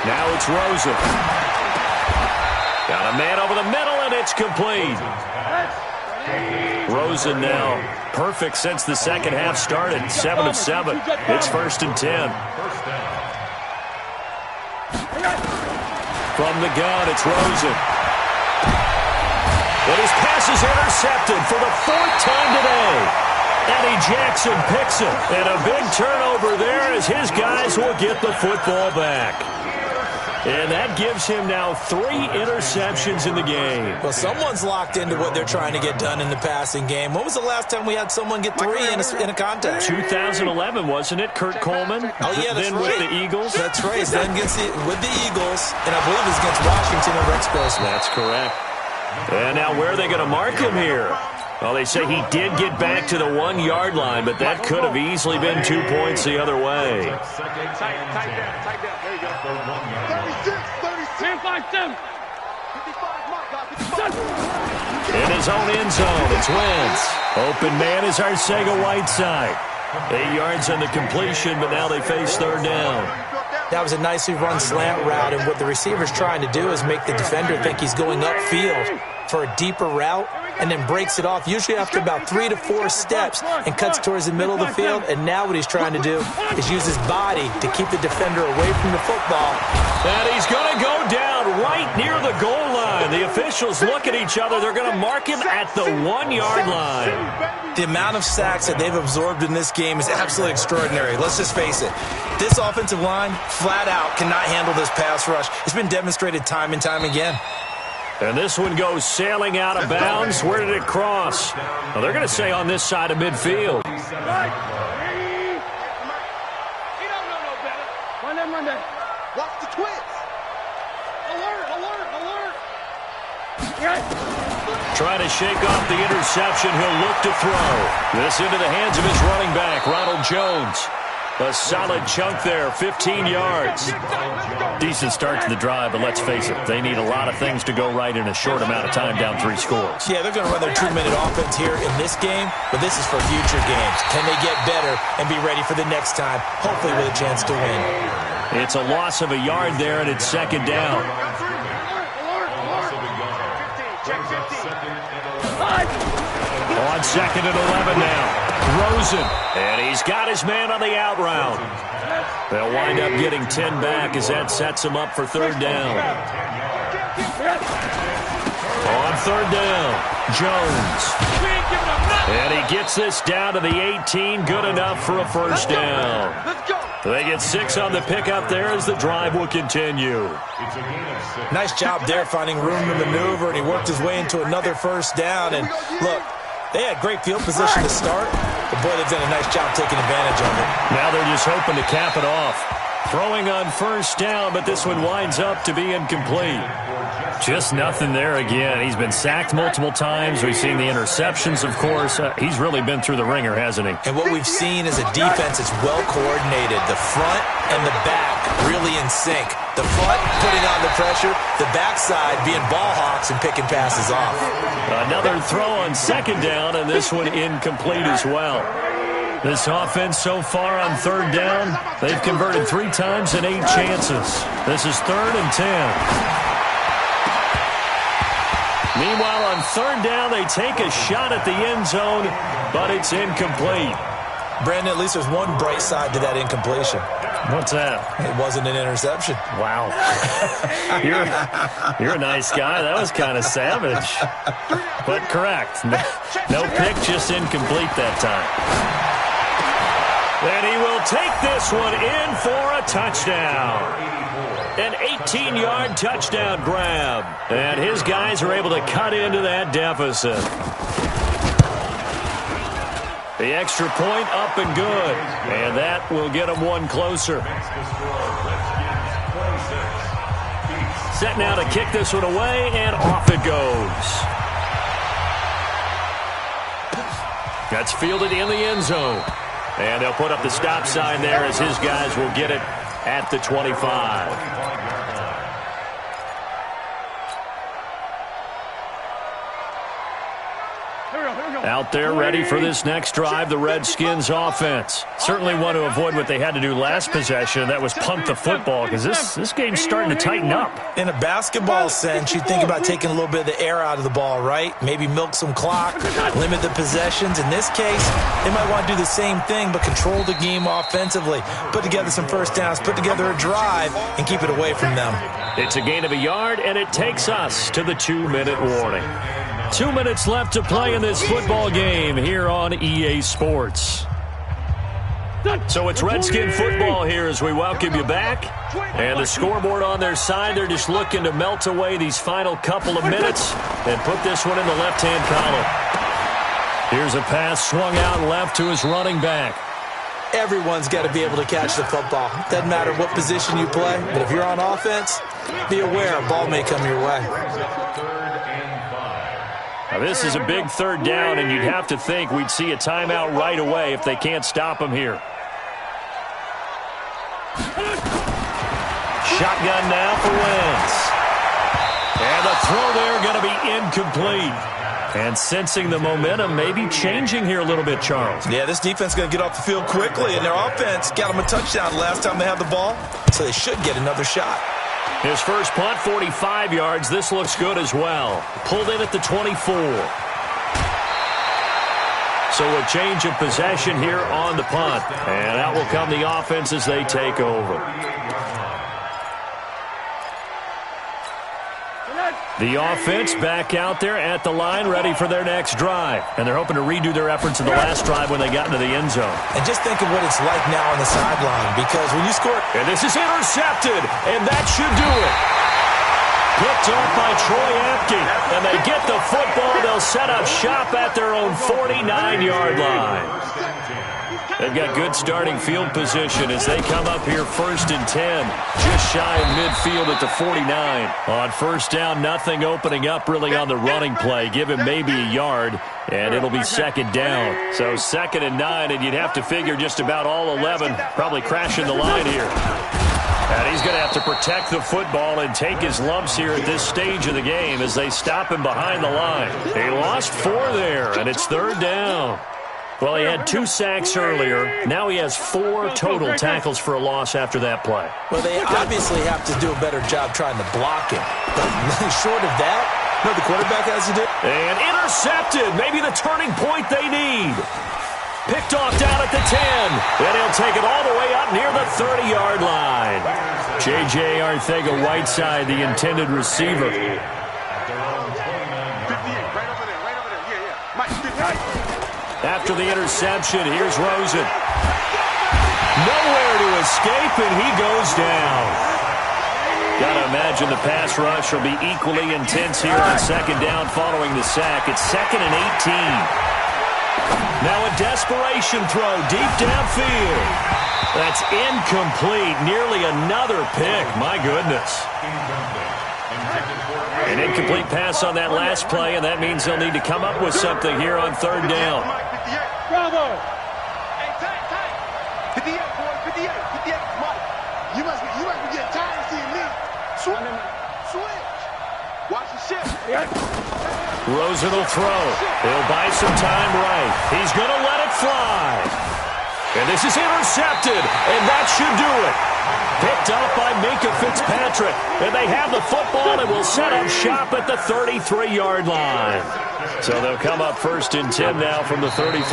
Now it's Rosen. Got a man over the middle, and it's complete. Rosen now perfect since the second half started. 7 of 7. It's 1st and 10. From the gun, it's Rosen. But his pass is intercepted for the 4th time today. Eddie Jackson picks it. And a big turnover there as his guys will get the football back. And that gives him now 3 interceptions in the game. Well, someone's locked into what they're trying to get done in the passing game. When was the last time we had someone get 3 in a contest? 2011, wasn't it, Kurt Coleman? Oh, yeah, that's then right. With the Eagles? That's right. Then with the Eagles, and I believe it's against Washington or Rex Grossman. That's correct. And now where are they going to mark him here? Well, they say he did get back to the 1-yard line, but that could have easily been 2 points the other way. Tight down. There you go. 36. 10, 5, 7. 55, In his own end zone, it's Wentz. Open man is Arcega-Whiteside. 8 yards on the completion, but now they face 3rd down. That was a nicely run slant route, and what the receiver's trying to do is make the defender think he's going upfield for a deeper route, and then breaks it off, usually after about 3 to 4 steps, and cuts towards the middle of the field. And now what he's trying to do is use his body to keep the defender away from the football. And he's going to go down right near the goal line. The officials look at each other. They're going to mark him at the 1-yard line. The amount of sacks that they've absorbed in this game is absolutely extraordinary. Let's just face it. This offensive line, flat out, cannot handle this pass rush. It's been demonstrated time and time again. And this one goes sailing out of bounds. Where did it cross? Well, they're going to say on this side of midfield. He don't know no better. Monday. Watch the twins. Alert. Trying to shake off the interception. He'll look to throw. This into the hands of his running back, Ronald Jones. A solid chunk there, 15 yards. Decent start to the drive, but let's face it, they need a lot of things to go right in a short amount of time down 3 scores. Yeah, they're going to run their 2-minute offense here in this game, but this is for future games. Can they get better and be ready for the next time, hopefully with a chance to win? It's a loss of a yard there, and it's 2nd down. On 2nd and 11 now. Rosen, and he's got his man on the out route. They'll wind up getting 10 back as that sets him up for 3rd down. On 3rd down, Jones. And he gets this down to the 18, good enough for a 1st down. They get 6 on the pickup there as the drive will continue. Nice job there finding room to maneuver, and he worked his way into another 1st down. And look, they had great field position to start, but boy, they've done a nice job taking advantage of it. Now they're just hoping to cap it off. Throwing on 1st down, but this one winds up to be incomplete. Just nothing there again. He's been sacked multiple times. We've seen the interceptions, of course. He's really been through the ringer, hasn't he? And what we've seen is a defense that's well coordinated. The front and the back really in sync. The front putting on the pressure, the backside being ball hawks and picking passes off. Another throw on 2nd down, and this one incomplete as well. This offense so far on 3rd down, they've converted 3 times in 8 chances. This is 3rd and 10. Meanwhile, on 3rd down, they take a shot at the end zone, but it's incomplete. Brandon, at least there's one bright side to that incompletion. What's that? It wasn't an interception. Wow. You're a nice guy. That was kind of savage. But correct. No pick, just incomplete that time. And he will take this one in for a touchdown. An 18-yard touchdown grab. And his guys are able to cut into that deficit. The extra point up and good. And that will get them one closer. Set now to kick this one away, and off it goes. That's fielded in the end zone. And they'll put up the stop sign there as his guys will get it at the 25. Out there ready for this next drive, the Redskins offense. Certainly want to avoid what they had to do last possession, that was punt the football, because this game's starting to tighten up. In a basketball sense, you think about taking a little bit of the air out of the ball, right? Maybe milk some clock, limit the possessions. In this case, they might want to do the same thing, but control the game offensively. Put together some first downs, put together a drive, and keep it away from them. It's a gain of a yard, and it takes us to the 2-minute warning. 2 minutes left to play in this football game here on EA Sports. So it's Redskin football here as we welcome you back. And the scoreboard on their side, they're just looking to melt away these final couple of minutes and put this one in the left-hand column. Here's a pass swung out left to his running back. Everyone's got to be able to catch the football. Doesn't matter what position you play, but if you're on offense, be aware a ball may come your way. Now this is a big third down, and you'd have to think we'd see a timeout right away if they can't stop him here. Shotgun now for Wentz. And the throw there going to be incomplete. And sensing the momentum maybe changing here a little bit, Charles. Yeah, this defense is going to get off the field quickly, and their offense got them a touchdown last time they had the ball, so they should get another shot. His first punt, 45 yards. This looks good as well. Pulled in at the 24. So a change of possession here on the punt. And out will come the offense as they take over. The offense back out there at the line, ready for their next drive. And they're hoping to redo their efforts in the last drive when they got into the end zone. And just think of what it's like now on the sideline, because when you score... And this is intercepted, and that should do it. Picked up by Troy Apke, and they get the football. They'll set up shop at their own 49-yard line. They've got good starting field position as they come up here 1st and 10, just shy of midfield at the 49. On first down, nothing opening up really on the running play. Give him maybe a yard, and it'll be second down. So 2nd and 9, and you'd have to figure just about all 11 probably crashing the line here. And he's going to have to protect the football and take his lumps here at this stage of the game as they stop him behind the line. They lost 4 there, and it's 3rd down. Well, he had 2 sacks earlier. Now he has 4 total tackles for a loss after that play. Well, they obviously have to do a better job trying to block him. But short of that, no, the quarterback has to do. And intercepted. Maybe the turning point they need. Picked off down at the 10. And he'll take it all the way up near the 30-yard line. J.J. Arcega-Whiteside, the intended receiver. After the interception, here's Rosen. Nowhere to escape, and he goes down. Got to imagine the pass rush will be equally intense here on 2nd down following the sack. It's 2nd and 18. Now a desperation throw deep downfield. That's incomplete. Nearly another pick. My goodness. An incomplete pass on that last play, and that means they'll need to come up with something here on 3rd down. Bravo! Hey, tight. 58, boy, 58, 58. Mike, you must be getting tired of seeing me. Switch. Watch the shit. Rosen will throw. He'll buy some time right. He's going to let it fly. And this is intercepted, and that should do it. Picked up by Minkah Fitzpatrick. And they have the football and will set up shop at the 33-yard line. So they'll come up 1st and 10 now from the 33.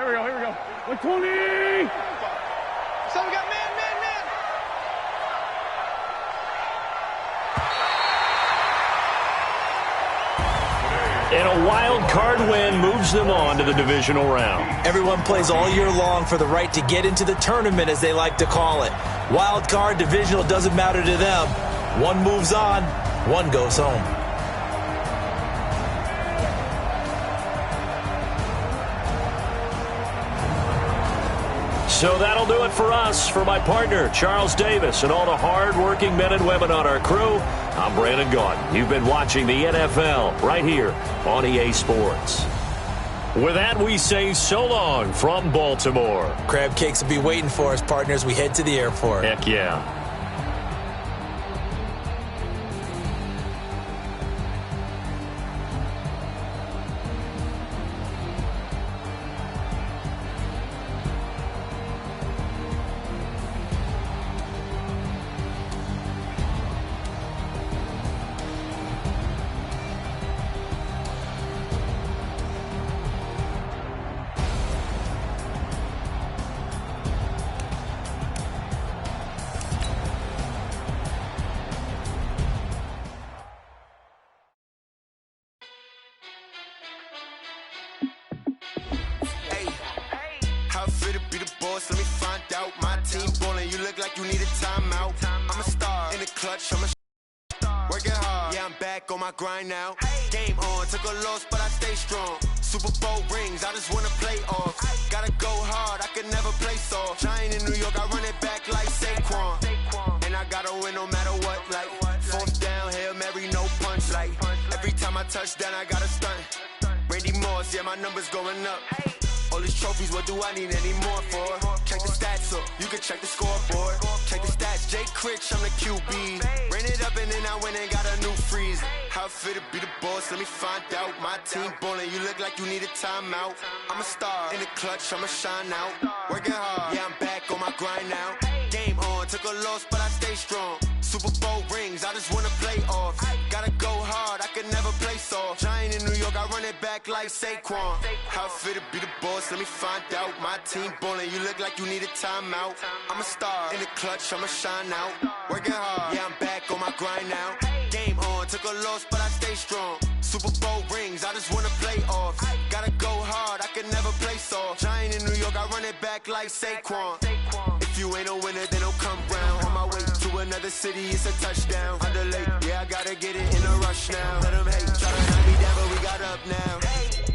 Here we go. 120! So we got man. And a wild card win moves them on to the divisional round. Everyone plays all year long for the right to get into the tournament, as they like to call it. Wild card, divisional, doesn't matter to them. One moves on, one goes home. So that'll do it for us. For my partner, Charles Davis, and all the hard-working men and women on our crew, I'm Brandon Gaudin. You've been watching the NFL right here on EA Sports. With that, we say so long from Baltimore. Crab cakes will be waiting for us, partners. We head to the airport. Heck yeah. How fit to be the boss? Let me find out. My team ballin', you look like you need a timeout. I'm a star in the clutch, I'm a working hard. Yeah, I'm back on my grind now. Game on, took a loss, but I stay strong. Super Bowl rings, I just wanna play off. Gotta go hard, I could never play soft. Giant in New York, I run it back like Saquon. And I gotta win no matter what, like fourth down, Hail Mary, no punch. Like every time I touch down, I gotta stunt. Randy Moss, yeah, my numbers going up. All these trophies, what do I need any more for? Check the stats up, you can check the scoreboard. Check the stats, Jay Critch, I'm the QB. Ran it up and then I went and got a new freeze. How fit to be the boss, let me find out. My team ballin', you look like you need a timeout. I'm a star in the clutch, I'ma shine out. Working hard, yeah, I'm back on my grind now. Game on, took a loss, but I stay strong. Super Bowl rings, I just wanna play off. Gotta go hard, I could never play soft. Giant in New York, I run it back like Saquon. How fit to be the boss, let me find out. My team ballin', you look like you need a timeout. I'm a star in the clutch, I'ma shine out. Working hard, yeah, I'm back on my grind now. Game on, took a loss, but I stay strong. Super Bowl rings, I just wanna play off. Gotta go hard, I could never play soft. Giant in New York, I run it back like Saquon. If you ain't a winner, then don't come round. On my way to another city, it's a touchdown. Underlay, yeah, I gotta get it in a rush now. Let them hate, try to knock me down, but we got up now.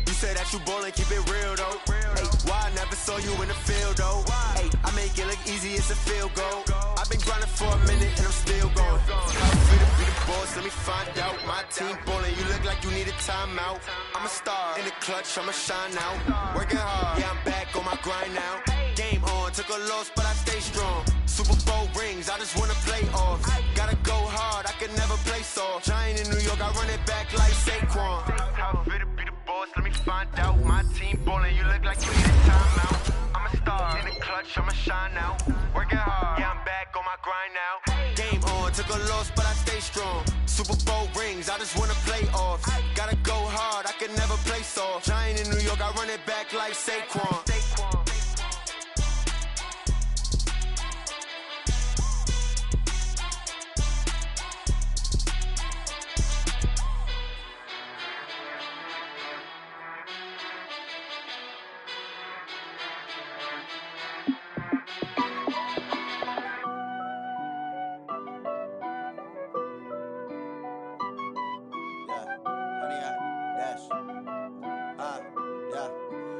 You say that you ballin', keep it real though. Hey, why I never saw you in the field though? Hey, I make it look easy, it's a field goal. I've been grinding for a minute and I'm still going. How free to be the boss, let me find out. My team ballin', you look like you need a timeout. I'm a star in the clutch, I'ma shine out. Working hard, yeah, I'm back on my grind now. Game on, took a loss, but I stay strong. Super Bowl rings, I just wanna play off. Gotta go hard, I could never play soft. Giant in New York, I run it back like Saquon. How fit to be the boss, let me find out. My team ballin', you look like you need a timeout. I'm a star in the clutch, I'ma shine out. Working hard, yeah, I'm back on my grind now. Game on, took a loss, but I stay strong. Super Bowl rings, I just wanna play off. Gotta go hard, I could never play soft. Giant in New York, I run it back like Saquon.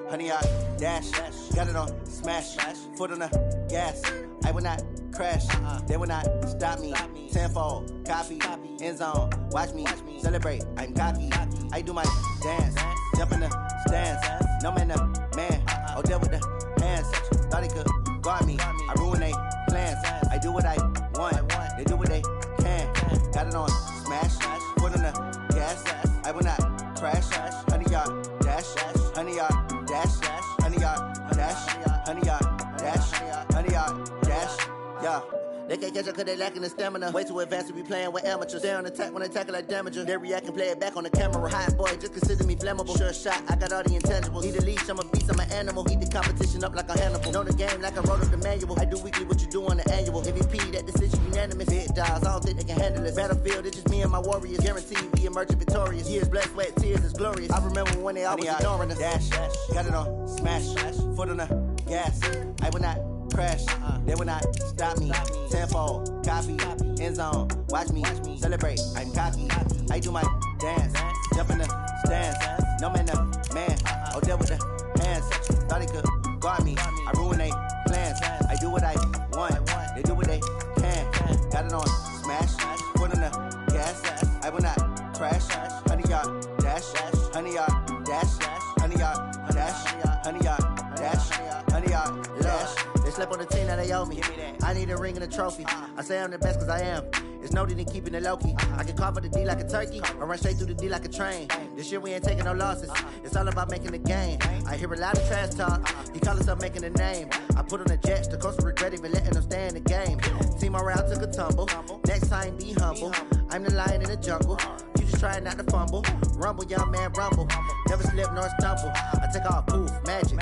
Honey, I dash, got it on smash, foot on the gas. I will not crash, they will not stop me. Tenfold, copy, end zone, watch me celebrate. I'm cocky, I do my dance, jump in the stands. No man, the man, I'll deal with the hands. Thought he could guard me, I ruin they plans. I do what I want, they do what they can. Got it on smash, foot on the gas. I will not crash, honey, y'all dash, honey, y'all dash, honey, y'all dash, honey, y'all dash, honey, y'all dash. Yeah, they can't catch up cause they lacking the stamina. Way too advanced to be playing with amateurs. Stay on attack when they tackle like damager. They react and play it back on the camera. Hot boy, just consider me flammable. Sure shot, I got all the intangibles. Need a leash, I'm a beast, I'm an animal. Eat the competition up like a Hannibal. Know the game like I wrote up the manual. I do weekly what you do on the annual. MVP, that decision unanimous. Big dogs, I don't think they can handle it. Battlefield, it's just me and my warriors. Guaranteed we emerging victorious. Years, blood, sweat, tears, is glorious. I remember when they always ignoring us. Dash, got it on, smash, foot on the gas. I will not crash, they will not stop me. Tenfold, copy, end zone, watch me celebrate. I'm cocky, I do my dance, jump in the stands. No man, man, oh there with the hands. Thought he could guard me, I ruin they plans. I do what I want, they do what they can. Got it on, smash, foot on the gas. I will not crash, 100-yard dash, 100-yard dash, 100-yard dash, 100-yard dash, 100-yard dash. They slept on the team that they owe me. I need a ring and a trophy. I say I'm the best cause I am. It's noted in keeping it low-key. I can carve up the D like a turkey or run straight through the D like a train. This year we ain't taking no losses. It's all about making the game. I hear a lot of trash talk. He call himself making a name. I put on the Jets. The coach regret even letting them stay in the game. Team morale took a tumble. Next time be humble. I'm the lion in the jungle. You just trying not to fumble. Rumble, young man, rumble. Never slip nor stumble. I take off, poof, magic.